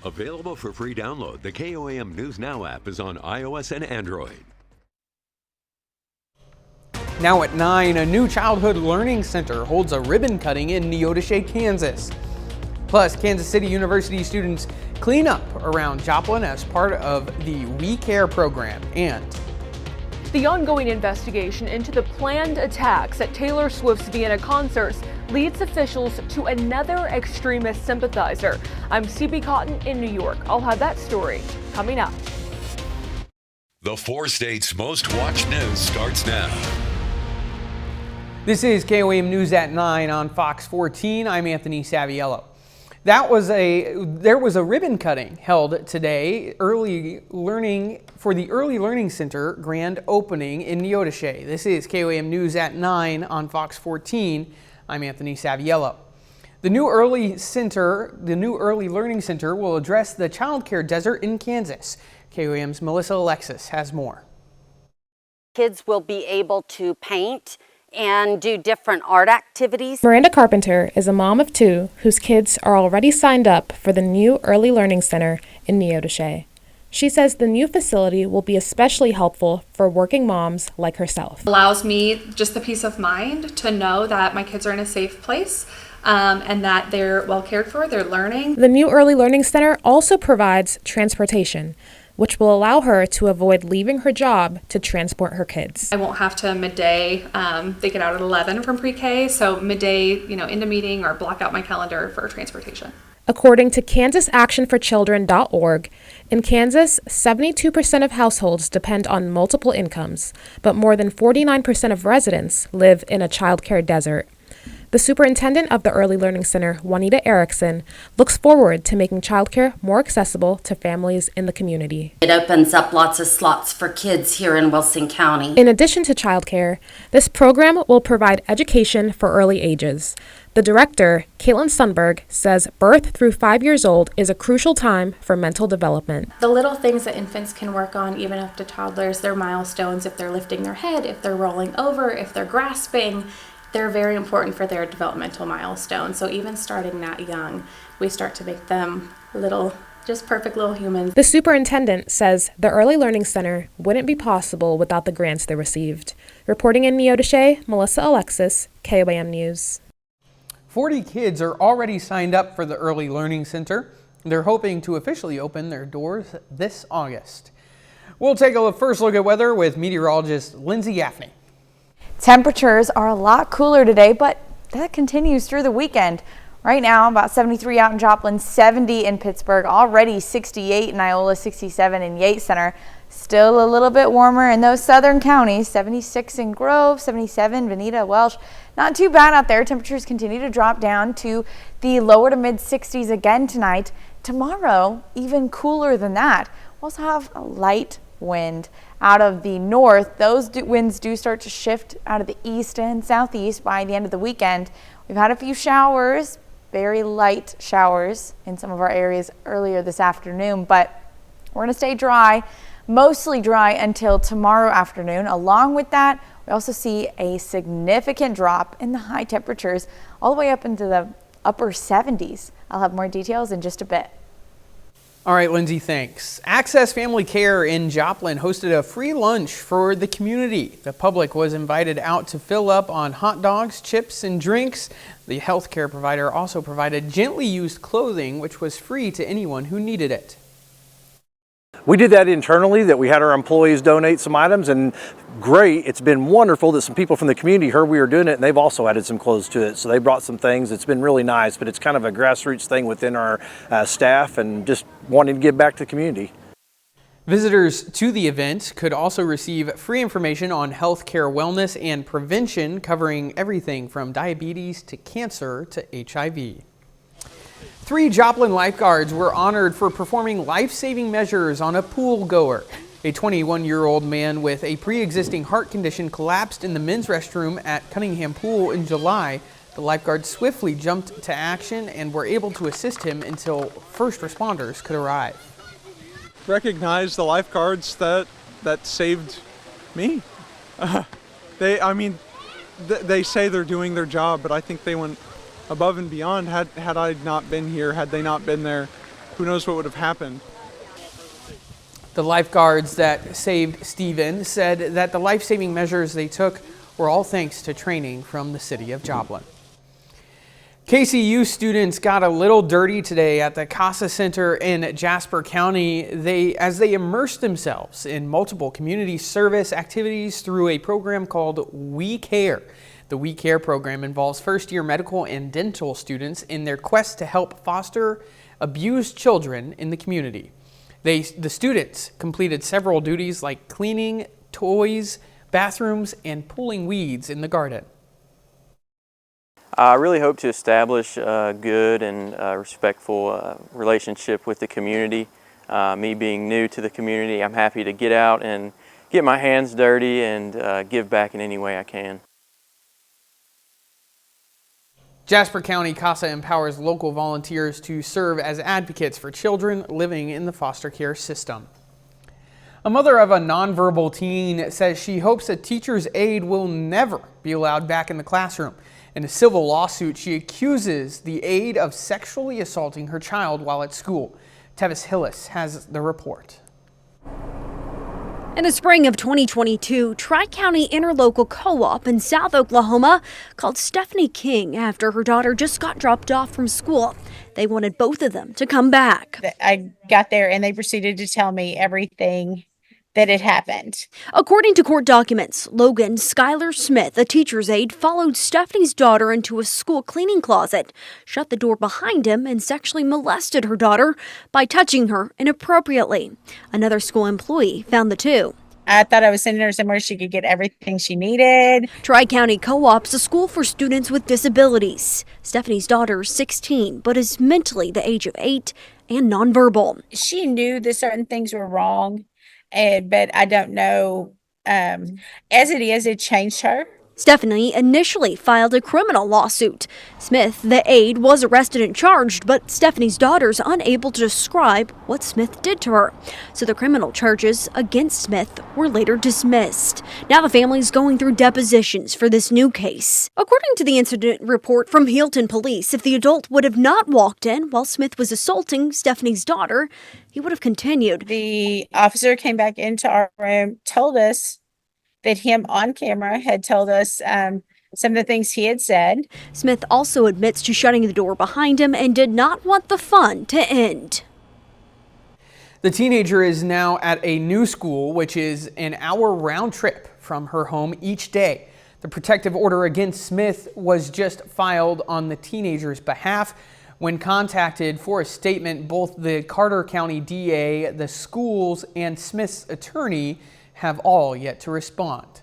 Available for free download, the KOAM News Now app is on iOS and Android. Now at 9, a new childhood learning center holds a ribbon cutting in Neodesha, Kansas. Plus, Kansas City University students clean up around Joplin as part of the We Care program. And the ongoing investigation into the planned attacks at Taylor Swift's Vienna concerts leads officials to another extremist sympathizer. I'm CB Cotton in New York. I'll have that story coming up. The 4 states' most watched news starts now. This is KOAM News at 9 on Fox 14. I'm Anthony Saviello. There was a ribbon cutting held today, for the Early Learning Center grand opening in Neodesha. This is KOAM News at 9 on Fox 14. I'm Anthony Saviello. The new Early Learning Center will address the childcare desert in Kansas. KOAM's Melissa Alexis has more. Kids will be able to paint and do different art activities. Miranda Carpenter is a mom of 2 whose kids are already signed up for the new Early Learning Center in Neodesha. She says the new facility will be especially helpful for working moms like herself. It allows me just the peace of mind to know that my kids are in a safe place and that they're well cared for, they're learning. The new Early Learning Center also provides transportation, which will allow her to avoid leaving her job to transport her kids. I won't have to midday, they get out at 11 from pre-K, so midday, into meeting or block out my calendar for transportation. According to kansasactionforchildren.org, in Kansas, 72% of households depend on multiple incomes, but more than 49% of residents live in a childcare desert. The superintendent of the Early Learning Center, Juanita Erickson, looks forward to making childcare more accessible to families in the community. It opens up lots of slots for kids here in Wilson County. In addition to childcare, this program will provide education for early ages. The director, Caitlin Sundberg, says birth through 5 years old is a crucial time for mental development. The little things that infants can work on, even up to toddlers, their milestones, if they're lifting their head, if they're rolling over, if they're grasping, they're very important for their developmental milestones. So even starting that young, we start to make them just perfect little humans. The superintendent says the Early Learning Center wouldn't be possible without the grants they received. Reporting in Neodesha, Melissa Alexis, KOAM News. 40 kids are already signed up for the Early Learning Center. They're hoping to officially open their doors this August. We'll take a first look at weather with meteorologist Lindsay Gaffney. Temperatures are a lot cooler today, but that continues through the weekend. Right now, about 73 out in Joplin, 70 in Pittsburgh, already 68 in Iola, 67 in Yates Center. Still a little bit warmer in those southern counties, 76 in Grove, 77 Veneta, Welsh. Not too bad out there. Temperatures continue to drop down to the lower to mid 60s again tonight. Tomorrow, even cooler than that. We'll also have a light wind out of the north. Those winds do start to shift out of the east and southeast by the end of the weekend. We've had a few showers, very light showers in some of our areas earlier this afternoon, but we're going to stay dry, mostly dry until tomorrow afternoon. Along with that, we also see a significant drop in the high temperatures all the way up into the upper 70s. I'll have more details in just a bit. All right, Lindsay, thanks. Access Family Care in Joplin hosted a free lunch for the community. The public was invited out to fill up on hot dogs, chips, and drinks. The healthcare provider also provided gently used clothing, which was free to anyone who needed it. We did that internally, that we had our employees donate some items, and great. It's been wonderful that some people from the community heard we were doing it, and they've also added some clothes to it. So they brought some things. It's been really nice, but it's kind of a grassroots thing within our staff and just wanting to give back to the community. Visitors to the event could also receive free information on healthcare wellness and prevention, covering everything from diabetes to cancer to HIV. 3 Joplin lifeguards were honored for performing life-saving measures on a pool goer. A 21-year-old man with a pre-existing heart condition collapsed in the men's restroom at Cunningham Pool in July. The lifeguards swiftly jumped to action and were able to assist him until first responders could arrive. Recognize the lifeguards that saved me. They say they're doing their job, but I think they went above and beyond. Had I not been here, had they not been there, who knows what would have happened. The lifeguards that saved Stephen said that the life-saving measures they took were all thanks to training from the city of Joplin. KCU students got a little dirty today at the Casa Center in Jasper County as they immersed themselves in multiple community service activities through a program called We Care. The We Care program involves first-year medical and dental students in their quest to help foster abused children in the community. The students completed several duties like cleaning toys, bathrooms, and pulling weeds in the garden. I really hope to establish a good and respectful relationship with the community. Me being new to the community, I'm happy to get out and get my hands dirty and give back in any way I can. Jasper County CASA empowers local volunteers to serve as advocates for children living in the foster care system. A mother of a nonverbal teen says she hopes a teacher's aide will never be allowed back in the classroom. In a civil lawsuit, she accuses the aide of sexually assaulting her child while at school. Tevis Hillis has the report. In the spring of 2022, Tri-County Interlocal Co-op in South Oklahoma called Stephanie King after her daughter just got dropped off from school. They wanted both of them to come back. I got there and they proceeded to tell me everything that had happened. According to court documents, Logan Skylar Smith, a teacher's aide, followed Stephanie's daughter into a school cleaning closet, shut the door behind him, and sexually molested her daughter by touching her inappropriately. Another school employee found the two. I thought I was sending her somewhere she could get everything she needed. Tri-County Co-op's a school for students with disabilities. Stephanie's daughter is 16, but is mentally the age of 8 and nonverbal. She knew that certain things were wrong, but I don't know. As it is, it changed her. Stephanie initially filed a criminal lawsuit. Smith, the aide, was arrested and charged, but Stephanie's daughter's unable to describe what Smith did to her. So the criminal charges against Smith were later dismissed. Now the family's going through depositions for this new case. According to the incident report from Healdton Police, if the adult would have not walked in while Smith was assaulting Stephanie's daughter, he would have continued. The officer came back into our room, told us that him on camera had told us some of the things he had said. Smith also admits to shutting the door behind him and did not want the fun to end. The teenager is now at a new school, which is an hour round trip from her home each day. The protective order against Smith was just filed on the teenager's behalf. When contacted for a statement, both the Carter County DA, the schools, and Smith's attorney have all yet to respond.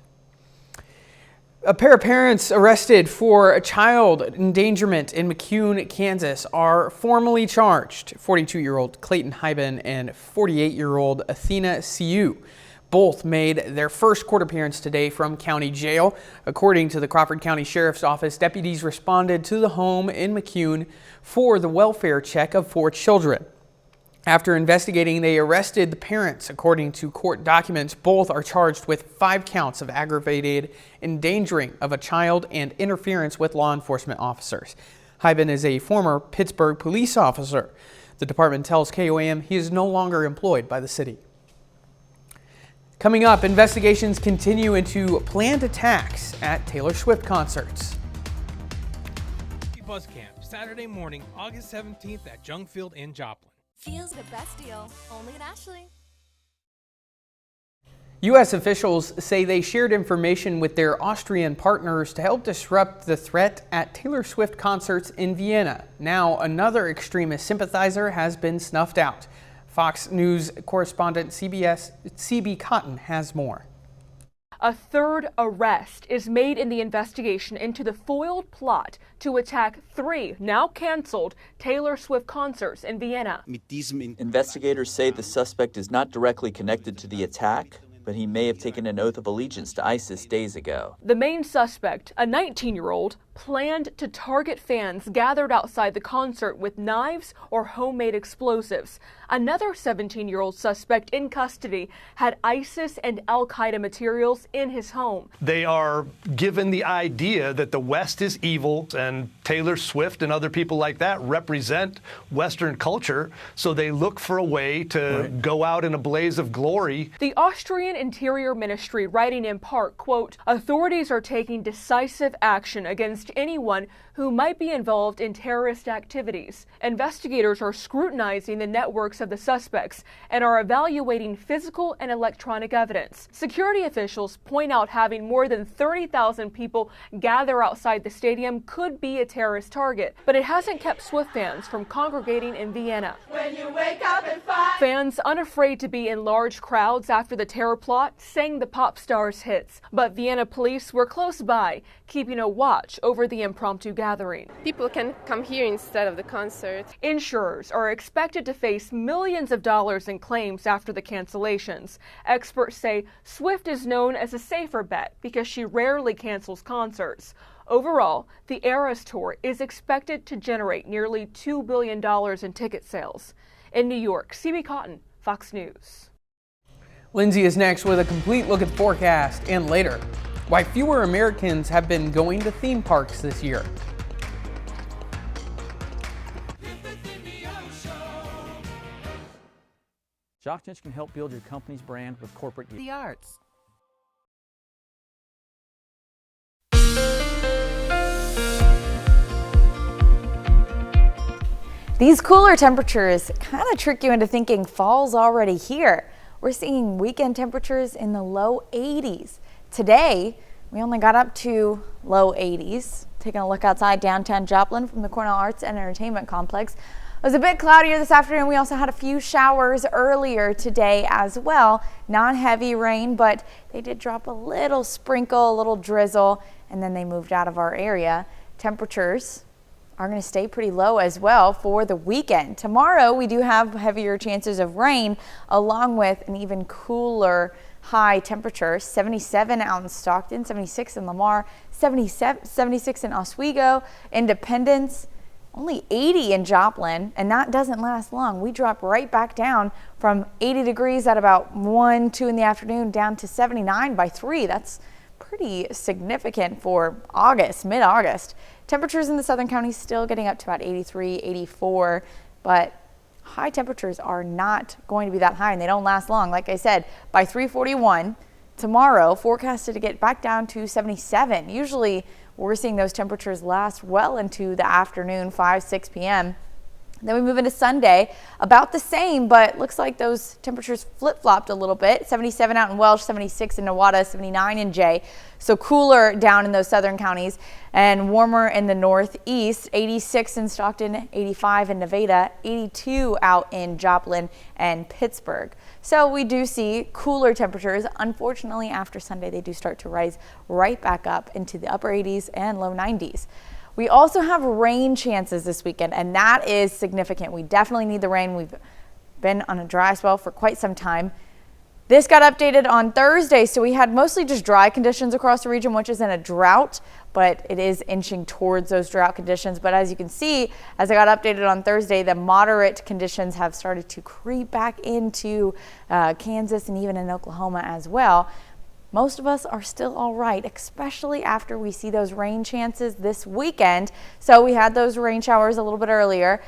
A pair of parents arrested for a child endangerment in McCune, Kansas are formally charged. 42-year-old Clayton Hyben and 48-year-old Athena Siu both made their first court appearance today from county jail. According to the Crawford County Sheriff's Office, deputies responded to the home in McCune for the welfare check of 4 children. After investigating, they arrested the parents. According to court documents, both are charged with 5 counts of aggravated endangering of a child and interference with law enforcement officers. Hyben is a former Pittsburgh police officer. The department tells KOAM he is no longer employed by the city. Coming up, investigations continue into planned attacks at Taylor Swift concerts. Buzz Camp, Saturday morning, August 17th at Jung Field in Joplin. Feels the best deal, only at Ashley. U.S. officials say they shared information with their Austrian partners to help disrupt the threat at Taylor Swift concerts in Vienna. Now, another extremist sympathizer has been snuffed out. Fox News correspondent CB Cotton has more. A third arrest is made in the investigation into the foiled plot to attack 3 now canceled Taylor Swift concerts in Vienna. Investigators say the suspect is not directly connected to the attack, but he may have taken an oath of allegiance to ISIS days ago. The main suspect, a 19-year-old, planned to target fans gathered outside the concert with knives or homemade explosives. Another 17-year-old suspect in custody had ISIS and Al-Qaeda materials in his home. They are given the idea that the West is evil, and Taylor Swift and other people like that represent Western culture, so they look for a way to go out in a blaze of glory. The Austrian Interior Ministry writing in part, quote, authorities are taking decisive action against anyone who might be involved in terrorist activities. Investigators are scrutinizing the networks of the suspects and are evaluating physical and electronic evidence. Security officials point out having more than 30,000 people gather outside the stadium could be a terrorist target, but it hasn't kept Swift fans from congregating in Vienna. When you wake up and fight. Fans unafraid to be in large crowds after the terror plot sang the pop star's hits, but Vienna police were close by, keeping a watch over the impromptu gathering. People can come here instead of the concert. Insurers are expected to face millions of dollars in claims after the cancellations. Experts say Swift is known as a safer bet because she rarely cancels concerts. Overall, the Eras Tour is expected to generate nearly $2 billion in ticket sales. In New York, CB Cotton, Fox News. Lindsay is next with a complete look at the forecast, and later, why fewer Americans have been going to theme parks this year. Jocktinch can help build your company's brand with corporate The arts. These cooler temperatures kind of trick you into thinking fall's already here. We're seeing weekend temperatures in the low 80s. Today, we only got up to low 80s. Taking a look outside downtown Joplin from the Cornell Arts and Entertainment Complex. It was a bit cloudier this afternoon. We also had a few showers earlier today as well. Not heavy rain, but they did drop a little sprinkle, a little drizzle, and then they moved out of our area. Temperatures are going to stay pretty low as well for the weekend. Tomorrow, we do have heavier chances of rain along with an even cooler high temperature. 77 out in Stockton, 76 in Lamar, 76 in Oswego, Independence, only 80 in Joplin, and that doesn't last long. We drop right back down from 80 degrees at about 1, 2 in the afternoon down to 79 by 3. That's pretty significant for August, mid-August. Temperatures in the southern counties still getting up to about 83, 84, but high temperatures are not going to be that high, and they don't last long. Like I said, by 3:41 tomorrow, forecasted to get back down to 77. Usually we're seeing those temperatures last well into the afternoon, 5, 6 p.m. Then we move into Sunday, about the same, but looks like those temperatures flip-flopped a little bit. 77 out in Welsh, 76 in Nowata, 79 in Jay. So cooler down in those southern counties and warmer in the northeast. 86 in Stockton, 85 in Nevada, 82 out in Joplin and Pittsburgh. So we do see cooler temperatures. Unfortunately, after Sunday, they do start to rise right back up into the upper 80s and low 90s. We also have rain chances this weekend, and that is significant. We definitely need the rain. We've been on a dry spell for quite some time. This got updated on Thursday, so we had mostly just dry conditions across the region, which isn't a drought, but it is inching towards those drought conditions. But as you can see, as it got updated on Thursday, the moderate conditions have started to creep back into Kansas and even in Oklahoma as well. Most of us are still all right, especially after we see those rain chances this weekend. So we had those rain showers a little bit earlier.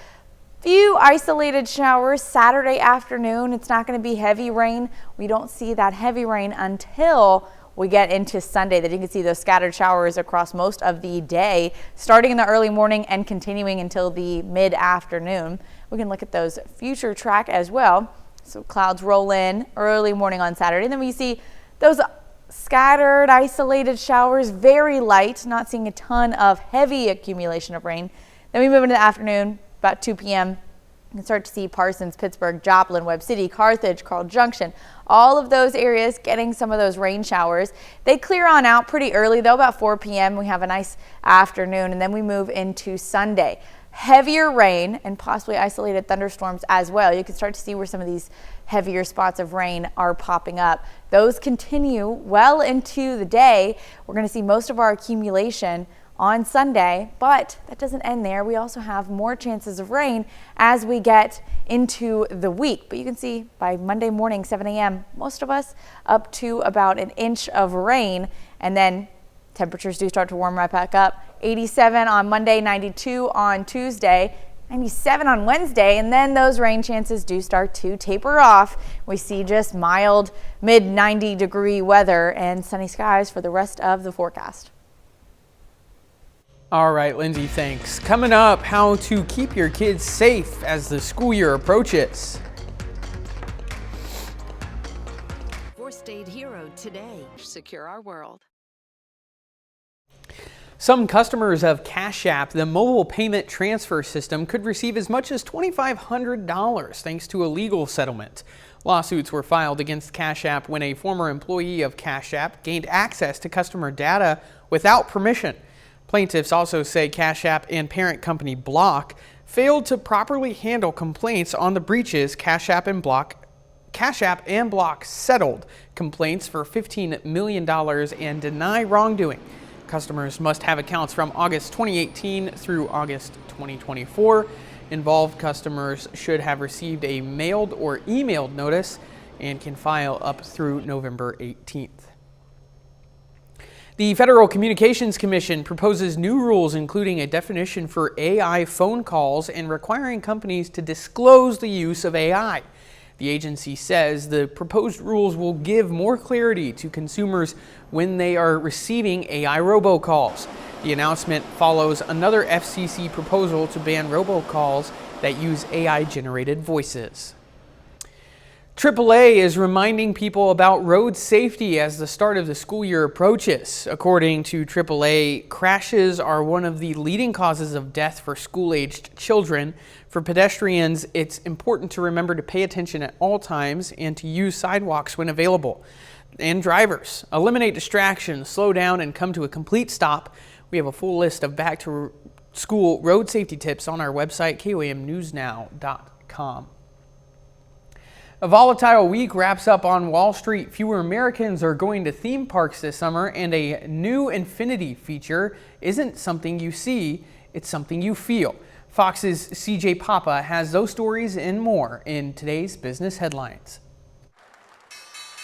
Few isolated showers Saturday afternoon. It's not going to be heavy rain. We don't see that heavy rain until we get into Sunday. That you can see those scattered showers across most of the day, starting in the early morning and continuing until the mid-afternoon. We can look at those future track as well. So clouds roll in early morning on Saturday. And then we see those scattered, isolated showers, very light, not seeing a ton of heavy accumulation of rain. Then we move into the afternoon, about 2 p.m. You can start to see Parsons, Pittsburgh, Joplin, Webb City, Carthage, Carl Junction, all of those areas getting some of those rain showers. They clear on out pretty early, though, about 4 p.m. We have a nice afternoon, and then we move into Sunday. heavier rain and possibly isolated thunderstorms as well. You can start to see where some of these heavier spots of rain are popping up. Those continue well into the day. We're going to see most of our accumulation on Sunday, but that doesn't end there. We also have more chances of rain as we get into the week. But you can see by Monday morning, 7 a.m., most of us up to about an inch of rain, and then temperatures do start to warm right back up. 87 on Monday, 92 on Tuesday, 97 on Wednesday, and then those rain chances do start to taper off. We see just mild mid 90 degree weather and sunny skies for the rest of the forecast. All right, Lindsay, thanks. Coming up, how to keep your kids safe as the school year approaches. First Aid Hero today. Secure our world. Some customers of Cash App, the mobile payment transfer system, could receive as much as $2,500 thanks to a legal settlement. Lawsuits were filed against Cash App when a former employee of Cash App gained access to customer data without permission. Plaintiffs also say Cash App and parent company Block failed to properly handle complaints on the breaches. Cash App and Block settled complaints for $15 million and deny wrongdoing. Customers must have accounts from August 2018 through August 2024. Involved customers should have received a mailed or emailed notice and can file up through November 18th. The Federal Communications Commission proposes new rules including a definition for AI phone calls and requiring companies to disclose the use of AI. The agency says the proposed rules will give more clarity to consumers when they are receiving AI robocalls. The announcement follows another FCC proposal to ban robocalls that use AI-generated voices. AAA is reminding people about road safety as the start of the school year approaches. According to AAA, crashes are one of the leading causes of death for school-aged children. For pedestrians, it's important to remember to pay attention at all times and to use sidewalks when available. And drivers, eliminate distractions, slow down, and come to a complete stop. We have a full list of back-to-school road safety tips on our website, koamnewsnow.com. A volatile week wraps up on Wall Street. Fewer Americans are going to theme parks this summer, and a new Infinity feature isn't something you see, it's something you feel. Fox's CJ Papa has those stories and more in today's business headlines.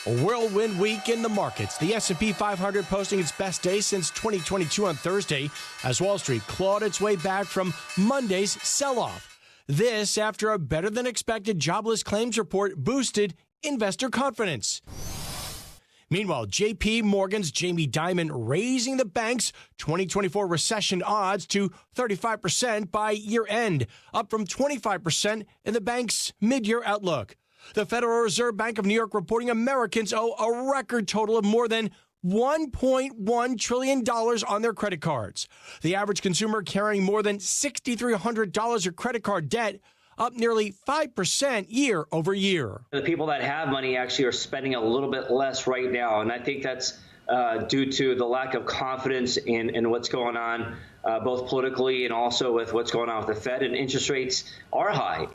A whirlwind week in the markets. The S&P 500 posting its best day since 2022 on Thursday as Wall Street clawed its way back from Monday's sell-off. This after a better-than-expected jobless claims report boosted investor confidence. Meanwhile, J.P. Morgan's Jamie Dimon raising the bank's 2024 recession odds to 35% by year-end, up from 25% in the bank's mid-year outlook. The Federal Reserve Bank of New York reporting Americans owe a record total of more than $1.1 trillion on their credit cards. The average consumer carrying more than $6,300 of credit card debt, up nearly 5% year over year. The people that have money actually are spending a little bit less right now, and I think that's due to the lack of confidence in what's going on, both politically and also with what's going on with the Fed, and interest rates are high.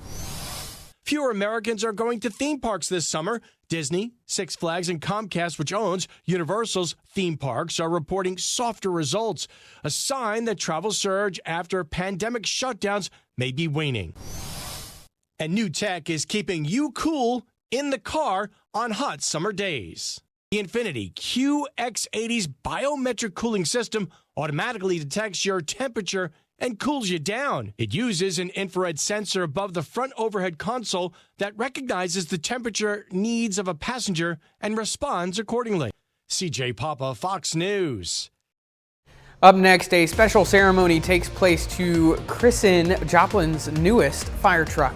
Fewer Americans are going to theme parks this summer. Disney, Six Flags, and Comcast, which owns Universal's theme parks, are reporting softer results, a sign that travel surge after pandemic shutdowns may be waning. And new tech is keeping you cool in the car on hot summer days. The Infinity QX80's biometric cooling system automatically detects your temperature and cools you down. It uses an infrared sensor above the front overhead console that recognizes the temperature needs of a passenger and responds accordingly. CJ Papa, Fox News. Up next, a special ceremony takes place to christen Joplin's newest fire truck.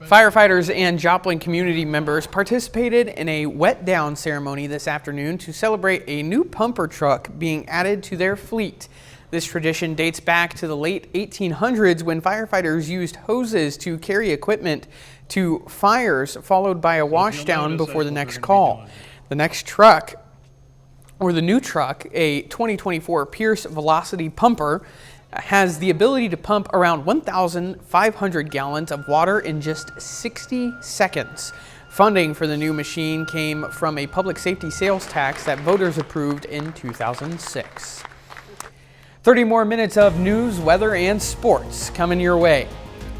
Firefighters and Joplin community members participated in a wet down ceremony this afternoon to celebrate a new pumper truck being added to their fleet. This tradition dates back to the late 1800s when firefighters used hoses to carry equipment to fires, followed by a washdown before the next call. The next truck or the new truck, a 2024 Pierce Velocity Pumper, has the ability to pump around 1,500 gallons of water in just 60 seconds. Funding for the new machine came from a public safety sales tax that voters approved in 2006. 30 more minutes of news, weather, and sports coming your way.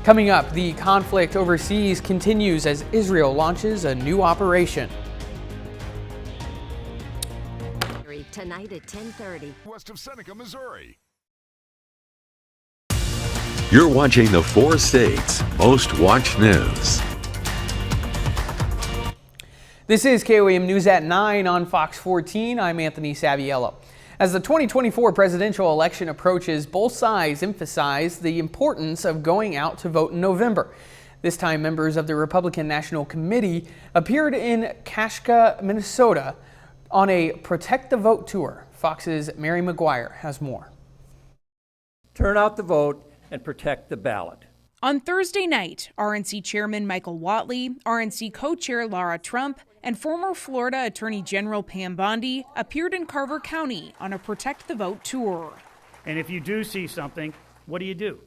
Coming up, the conflict overseas continues as Israel launches a new operation. Tonight at 10:30. West of Seneca, Missouri. You're watching the 4 states' most watched news. This is KOAM News at 9 on Fox 14. I'm Anthony Saviello. As the 2024 presidential election approaches, both sides emphasize the importance of going out to vote in November. This time, members of the Republican National Committee appeared in Kashka, Minnesota on a Protect the Vote tour. Fox's Mary McGuire has more. Turn out the vote and protect the ballot. On Thursday night, RNC Chairman Michael Whatley, RNC Co-Chair Laura Trump, and former Florida Attorney General Pam Bondi appeared in Carver County on a Protect the Vote tour. And if you do see something, what do?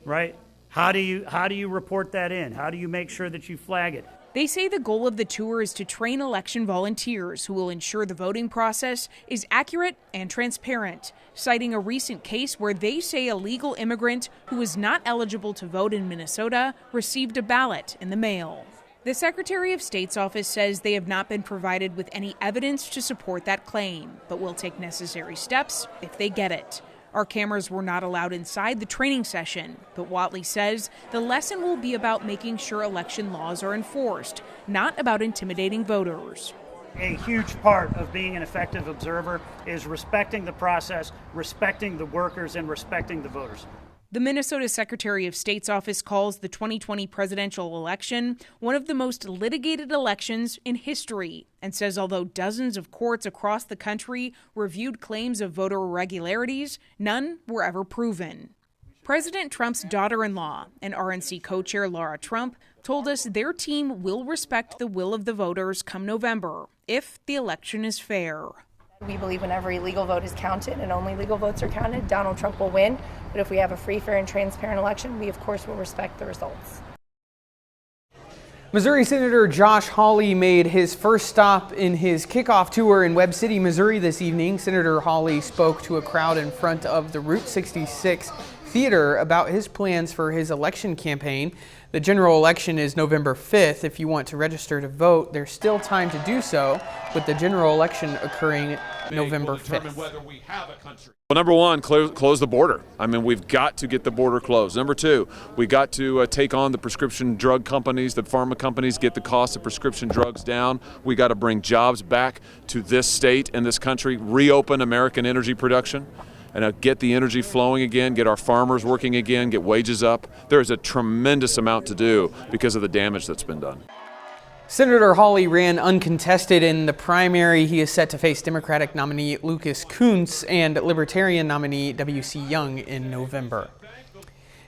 Right? How do you report that in? How do you make sure that you flag it? They say the goal of the tour is to train election volunteers who will ensure the voting process is accurate and transparent, citing a recent case where they say a legal immigrant who was not eligible to vote in Minnesota received a ballot in the mail. The Secretary of State's office says they have not been provided with any evidence to support that claim, but will take necessary steps if they get it. Our cameras were not allowed inside the training session, but Whatley says the lesson will be about making sure election laws are enforced, not about intimidating voters. A huge part of being an effective observer is respecting the process, respecting the workers, and respecting the voters. The Minnesota Secretary of State's office calls the 2020 presidential election one of the most litigated elections in history and says although dozens of courts across the country reviewed claims of voter irregularities, none were ever proven. President Trump's daughter-in-law and RNC co-chair Laura Trump told us their team will respect the will of the voters come November if the election is fair. We believe when every legal vote is counted and only legal votes are counted, Donald Trump will win. But if we have a free, fair, and transparent election, we of course will respect the results. Missouri Senator Josh Hawley made his first stop in his kickoff tour in Webb City, Missouri this evening. Senator Hawley spoke to a crowd in front of the Route 66 Theater about his plans for his election campaign. The general election is November 5th. If you want to register to vote, there's still time to do so, with the general election occurring November 5th. Well, number one, close the border. I mean, we've got to get the border closed. Number two, we got to take on the prescription drug companies, the pharma companies, get the cost of prescription drugs down. We got to bring jobs back to this state and this country, reopen American energy production, and get the energy flowing again, get our farmers working again, get wages up. There's a tremendous amount to do because of the damage that's been done. Senator Hawley ran uncontested in the primary. He is set to face Democratic nominee Lucas Kunce and Libertarian nominee W.C. Young in November.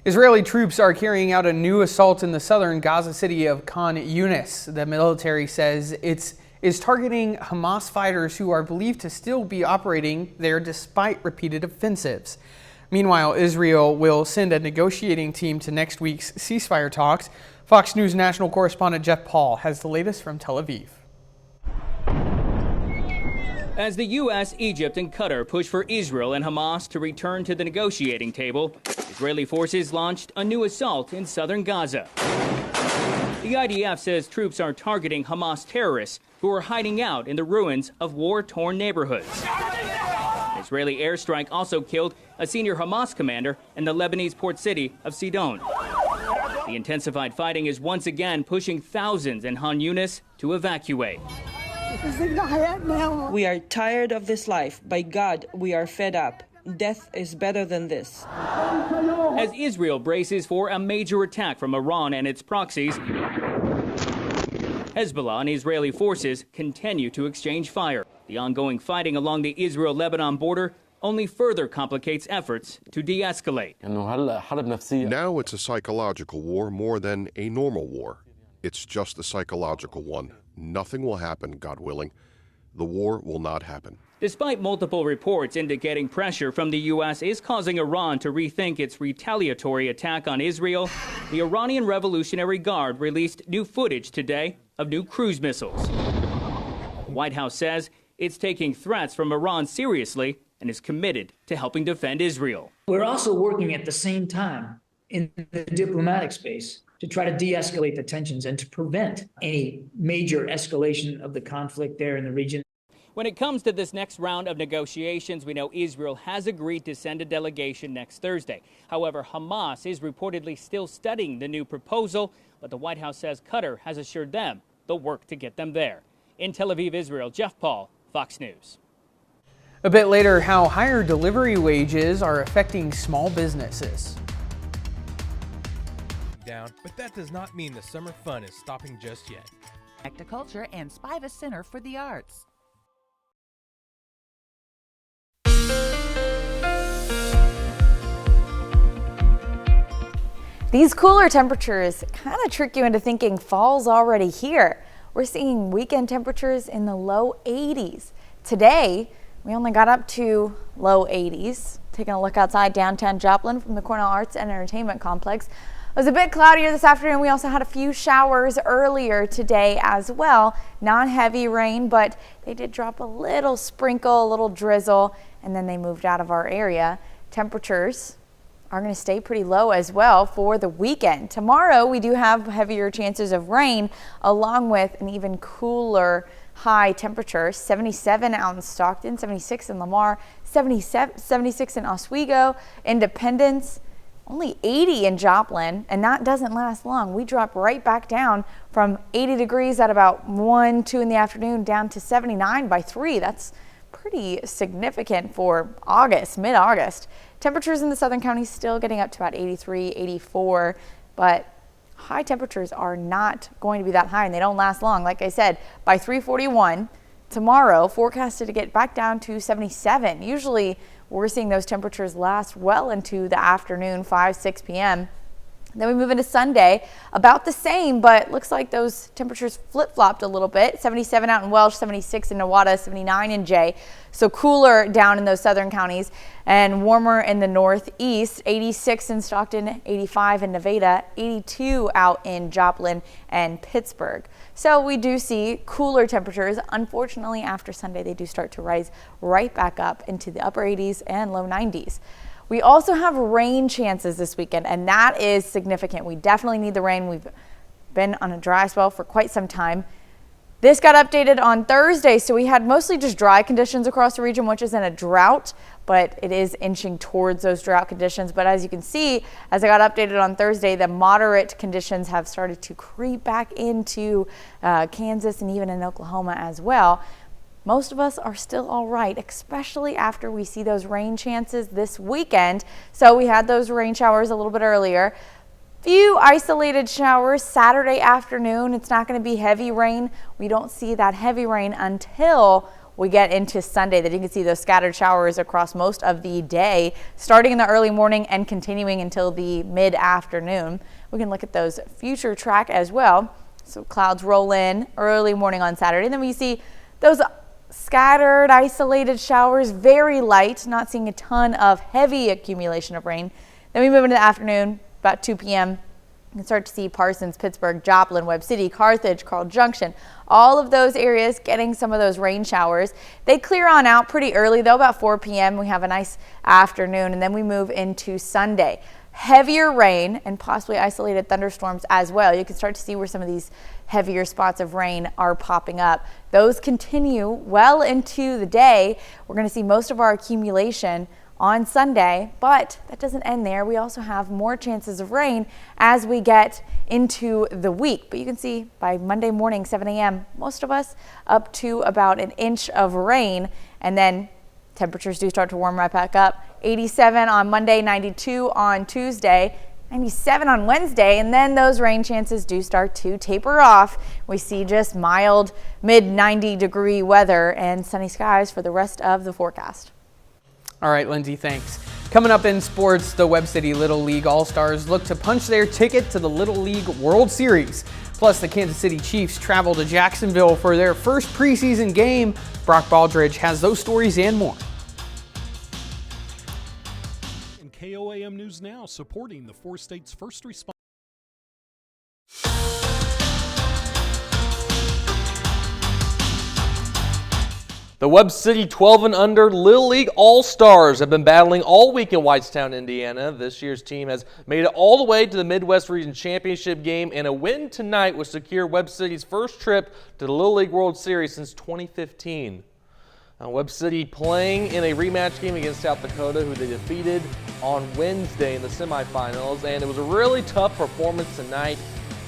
Israeli troops are carrying out a new assault in the southern Gaza city of Khan Yunis. The military says it is targeting Hamas fighters who are believed to still be operating there despite repeated offensives. Meanwhile, Israel will send a negotiating team to next week's ceasefire talks. Fox News national correspondent Jeff Paul has the latest from Tel Aviv. As the U.S., Egypt, and Qatar push for Israel and Hamas to return to the negotiating table, Israeli forces launched a new assault in southern Gaza. The IDF says troops are targeting Hamas terrorists who are hiding out in the ruins of war-torn neighborhoods. An Israeli airstrike also killed a senior Hamas commander in the Lebanese port city of Sidon. The intensified fighting is once again pushing thousands in Khan Yunis to evacuate. We are tired of this life. By God, we are fed up. Death is better than this. As Israel braces for a major attack from Iran and its proxies, Hezbollah and Israeli forces continue to exchange fire. The ongoing fighting along the Israel-Lebanon border only further complicates efforts to de-escalate. Now it's a psychological war more than a normal war. It's just a psychological one. Nothing will happen, God willing. the war will not happen. Despite multiple reports indicating pressure from the U.S. is causing Iran to rethink its retaliatory attack on Israel, the Iranian Revolutionary Guard released new footage today of new cruise missiles. The White House says it's taking threats from Iran seriously and is committed to helping defend Israel. We're also working at the same time in the diplomatic space to try to de-escalate the tensions and to prevent any major escalation of the conflict there in the region. When it comes to this next round of negotiations, we know Israel has agreed to send a delegation next Thursday. However, Hamas is reportedly still studying the new proposal, but the White House says Qatar has assured them they'll work to get them there. In Tel Aviv, Israel, Jeff Paul, Fox News. A bit later, how higher delivery wages are affecting small businesses. But that does not mean the summer fun is stopping just yet. Connect to Culture and Spiva Center for the Arts. These cooler temperatures kind of trick you into thinking fall's already here. We're seeing weekend temperatures in the low 80s. Today, we only got up to low 80s. Taking a look outside downtown Joplin from the Cornell Arts and Entertainment Complex. It was a bit cloudier this afternoon. We also had a few showers earlier today as well. Not heavy rain, but they did drop a little sprinkle, a little drizzle, and then they moved out of our area. Temperatures are going to stay pretty low as well for the weekend. Tomorrow, we do have heavier chances of rain along with an even cooler high temperature. 77 out in Stockton, 76 in Lamar, 76 in Oswego, Independence. Only 80 in Joplin, and that doesn't last long. We drop right back down from 80 degrees at about 1, 2 in the afternoon down to 79 by 3. That's pretty significant for August, mid-August. Temperatures in the southern counties still getting up to about 83, 84, but high temperatures are not going to be that high, and they don't last long. Like I said, by 3:41 tomorrow, forecasted to get back down to 77. Usually, we're seeing those temperatures last well into the afternoon, 5, 6 p.m. Then we move into Sunday, about the same, but looks like those temperatures flip-flopped a little bit. 77 out in Welsh, 76 in Nowata, 79 in Jay. So cooler down in those southern counties and warmer in the northeast. 86 in Stockton, 85 in Nevada, 82 out in Joplin and Pittsburgh. So we do see cooler temperatures. Unfortunately, after Sunday, they do start to rise right back up into the upper 80s and low 90s. We also have rain chances this weekend, and that is significant. We definitely need the rain. We've been on a dry spell for quite some time. This got updated on Thursday, so we had mostly just dry conditions across the region, which isn't a drought, but it is inching towards those drought conditions. But as you can see, as I got updated on Thursday, the moderate conditions have started to creep back into Kansas and even in Oklahoma as well. Most of us are still all right, especially after we see those rain chances this weekend. So we had those rain showers a little bit earlier. Few isolated showers Saturday afternoon. It's not going to be heavy rain. We don't see that heavy rain until we get into Sunday. That you can see those scattered showers across most of the day, starting in the early morning and continuing until the mid-afternoon. We can look at those future track as well. So clouds roll in early morning on Saturday. And then we see those scattered, isolated showers, very light, not seeing a ton of heavy accumulation of rain. Then we move into the afternoon, about 2 p.m. You can start to see Parsons, Pittsburgh, Joplin, Webb City, Carthage, Carl Junction, all of those areas getting some of those rain showers. They clear on out pretty early, though, about 4 p.m. We have a nice afternoon, and then we move into Sunday. Heavier rain and possibly isolated thunderstorms as well. You can start to see where some of these heavier spots of rain are popping up. Those continue well into the day. We're going to see most of our accumulation on Sunday, but that doesn't end there. We also have more chances of rain as we get into the week. But you can see by Monday morning, 7 a.m., most of us up to about an inch of rain, and then temperatures do start to warm right back up. 87 on Monday, 92 on Tuesday, 97 on Wednesday, and then those rain chances do start to taper off. We see just mild mid 90 degree weather and sunny skies for the rest of the forecast. All right, Lindsay, thanks. Coming up in sports, the Webb City Little League All-Stars look to punch their ticket to the Little League World Series. Plus, the Kansas City Chiefs travel to Jacksonville for their first preseason game. Brock Baldridge has those stories and more. And KOAM News Now, supporting the 4 states' first responders. The Webb City 12 and under Little League All-Stars have been battling all week in Whitestown, Indiana. This year's team has made it all the way to the Midwest Region Championship game, and a win tonight would secure Webb City's first trip to the Little League World Series since 2015. Now, Webb City playing in a rematch game against South Dakota, who they defeated on Wednesday in the semifinals, and it was a really tough performance tonight.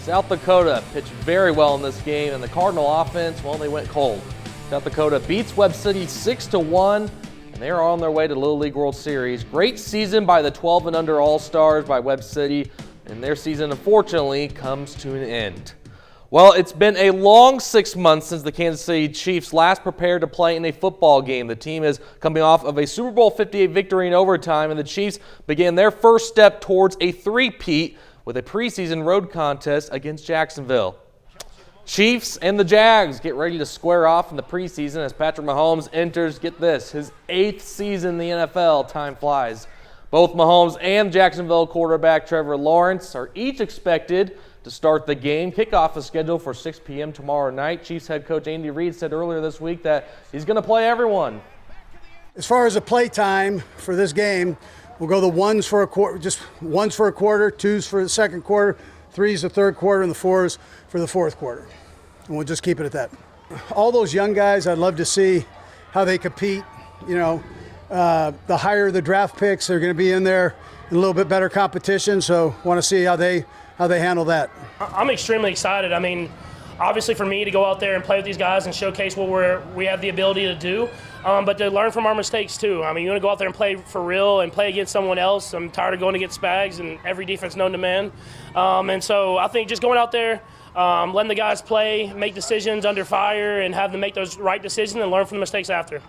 South Dakota pitched very well in this game, and the Cardinal offense, well, they went cold. South Dakota beats Webb City 6-1, and they are on their way to the Little League World Series. Great season by the 12 and under All-Stars by Webb City, and their season, unfortunately, comes to an end. Well, it's been a long 6 months since the Kansas City Chiefs last prepared to play in a football game. The team is coming off of a Super Bowl 58 victory in overtime, and the Chiefs began their first step towards a three-peat with a preseason road contest against Jacksonville. Chiefs and the Jags get ready to square off in the preseason as Patrick Mahomes enters, get this, his 8th season in the NFL. Time flies. Both Mahomes and Jacksonville quarterback Trevor Lawrence are each expected to start the game. Kickoff is scheduled for 6 p.m. tomorrow night. Chiefs head coach Andy Reid said earlier this week that he's going to play everyone. As far as the play time for this game, we'll go the ones for a quarter, just ones for a quarter, twos for the second quarter, threes the third quarter, and the fours for the fourth quarter. And we'll just keep it at that. All those young guys, I'd love to see how they compete. You know, the higher the draft picks, they're going to be in there in a little bit better competition. So want to see how they handle that. I'm extremely excited. I mean, obviously for me to go out there and play with these guys and showcase what we have the ability to do, but to learn from our mistakes too. I mean, you want to go out there and play for real and play against someone else. I'm tired of going against Spags and every defense known to man. And so I think just going out there, letting the guys play, make decisions under fire, and have them make those right decisions and learn from the mistakes after.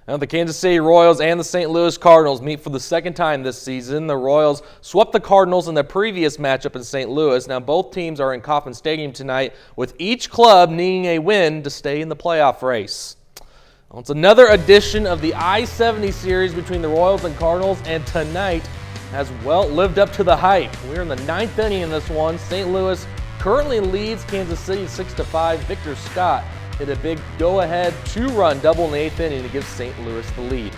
Now, the Kansas City Royals and the St. Louis Cardinals meet for the second time this season. The Royals swept the Cardinals in their previous matchup in St. Louis. Now, both teams are in Kauffman Stadium tonight, with each club needing a win to stay in the playoff race. Well, it's another edition of the I-70 series between the Royals and Cardinals, and tonight has well lived up to the hype. We're in the 9th inning in this one. St. Louis currently leads Kansas City 6-5. Victor Scott hit a big go-ahead 2-run double in the 8th inning to give St. Louis the lead.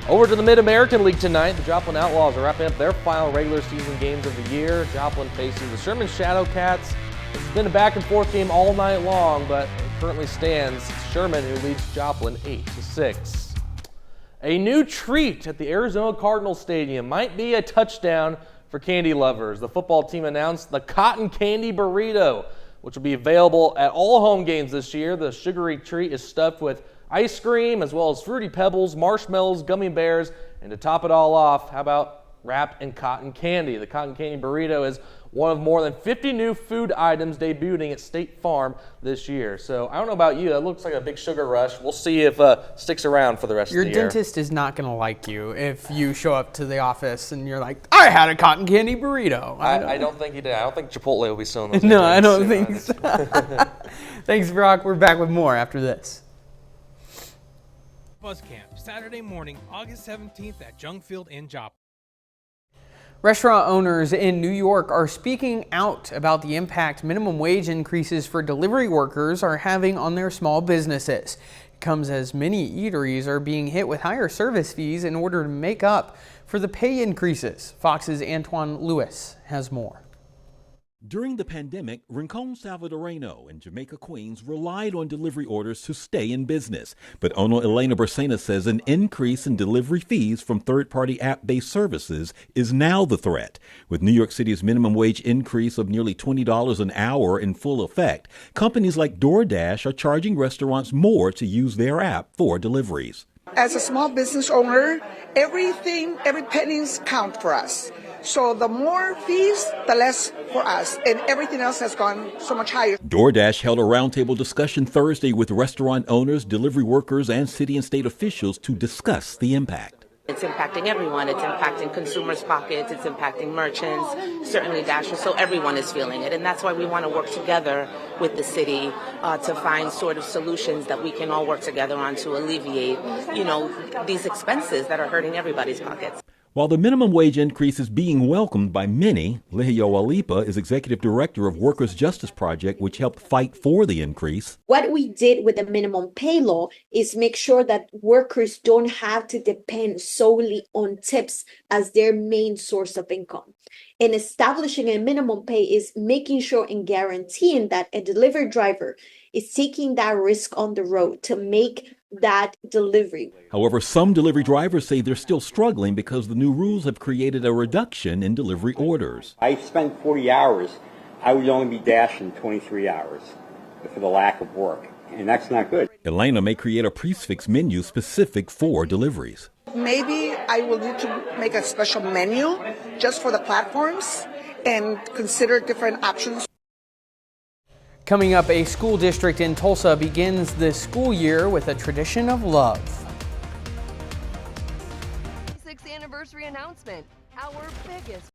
Over to the Mid-American League tonight, the Joplin Outlaws are wrapping up their final regular season games of the year. Joplin faces the Sherman Shadowcats. This has been a back-and-forth game all night long, but it currently stands Sherman, who leads Joplin 8-6. A new treat at the Arizona Cardinals Stadium might be a touchdown for candy lovers. The football team announced the Cotton Candy Burrito, which will be available at all home games this year. The sugary treat is stuffed with ice cream as well as Fruity Pebbles, marshmallows, gummy bears, and to top it all off, how about wrapped in cotton candy? The Cotton Candy Burrito is one of more than 50 new food items debuting at State Farm this year. So I don't know about you, that looks like a big sugar rush. We'll see if sticks around for the rest of the year. Your dentist is not going to like you if you show up to the office and you're like, I had a cotton candy burrito. I don't think he did. I don't think Chipotle will be selling those. No, I don't think so. Thanks, Brock. We're back with more after this. Buzz Camp, Saturday morning, August 17th at Jung Field in Joplin. Restaurant owners in New York are speaking out about the impact minimum wage increases for delivery workers are having on their small businesses. It comes as many eateries are being hit with higher service fees in order to make up for the pay increases. Fox's Antoine Lewis has more. During the pandemic, Rincon Salvadoreno in Jamaica, Queens relied on delivery orders to stay in business. But owner Elena Bersena says an increase in delivery fees from third-party app-based services is now the threat. With New York City's minimum wage increase of nearly $20 an hour in full effect, companies like DoorDash are charging restaurants more to use their app for deliveries. As a small business owner, every pennies count for us. So the more fees, the less for us, and everything else has gone so much higher. DoorDash held a roundtable discussion Thursday with restaurant owners, delivery workers, and city and state officials to discuss the impact. It's impacting everyone. It's impacting consumers' pockets. It's impacting merchants, certainly Dashers. So everyone is feeling it. And that's why we want to work together with the city to find sort of solutions that we can all work together on to alleviate, these expenses that are hurting everybody's pockets. While the minimum wage increase is being welcomed by many, Lehio Alipa is executive director of Workers' Justice Project, which helped fight for the increase. What we did with the minimum pay law is make sure that workers don't have to depend solely on tips as their main source of income. And establishing a minimum pay is making sure and guaranteeing that a delivery driver is taking that risk on the road to make that delivery. However, some delivery drivers say they're still struggling because the new rules have created a reduction in delivery orders. I spent 40 hours. I would only be dashing 23 hours for the lack of work, and that's not good. Elena may create a prix-fixe menu specific for deliveries. Maybe I will need to make a special menu just for the platforms and consider different options. Coming up, a school district in Tulsa begins the school year with a tradition of love. 6th anniversary announcement, our biggest.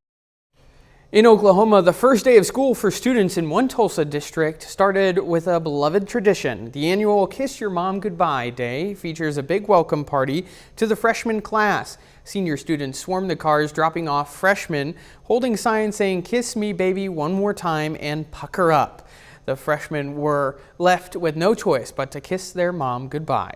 In Oklahoma, the first day of school for students in one Tulsa district started with a beloved tradition. The annual Kiss Your Mom Goodbye Day features a big welcome party to the freshman class. Senior students swarm the cars, dropping off freshmen holding signs saying, "Kiss me, baby, one more time," and "Pucker up." The freshmen were left with no choice but to kiss their mom goodbye.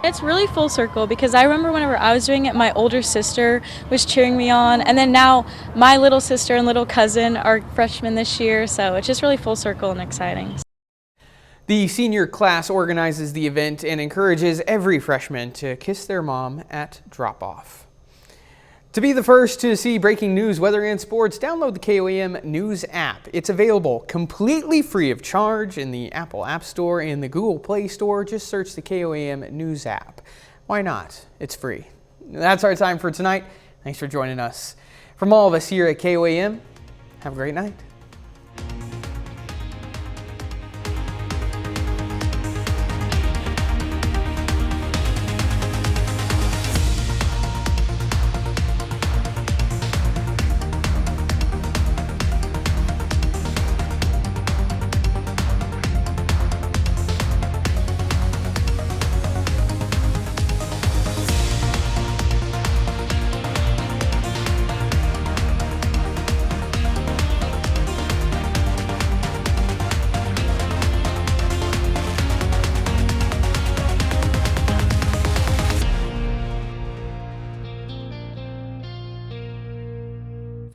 It's really full circle because I remember whenever I was doing it, my older sister was cheering me on, and then now my little sister and little cousin are freshmen this year, so it's just really full circle and exciting. The senior class organizes the event and encourages every freshman to kiss their mom at drop-off. To be the first to see breaking news, weather, and sports, download the KOAM News app. It's available completely free of charge in the Apple App Store and the Google Play Store. Just search the KOAM News app. Why not? It's free. That's our time for tonight. Thanks for joining us. From all of us here at KOAM, have a great night.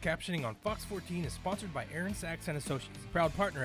Captioning on Fox 14 is sponsored by Aaron Sachs and Associates, proud partner